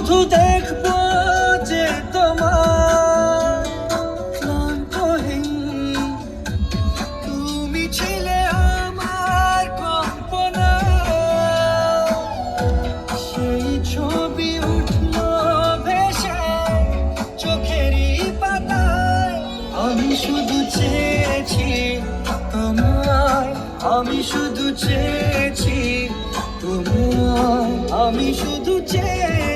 শুধু দেখবো যে তোমার ক্লান্তহীন তুমি ছিলে আমার কল্পনা সেই ছবি উঠলো ভেসে চোখেরই পাতায় আমি শুধু চেয়েছি তোমায় আমি শুধু চেয়েছি তোমায় আমি শুধু চেয়েছি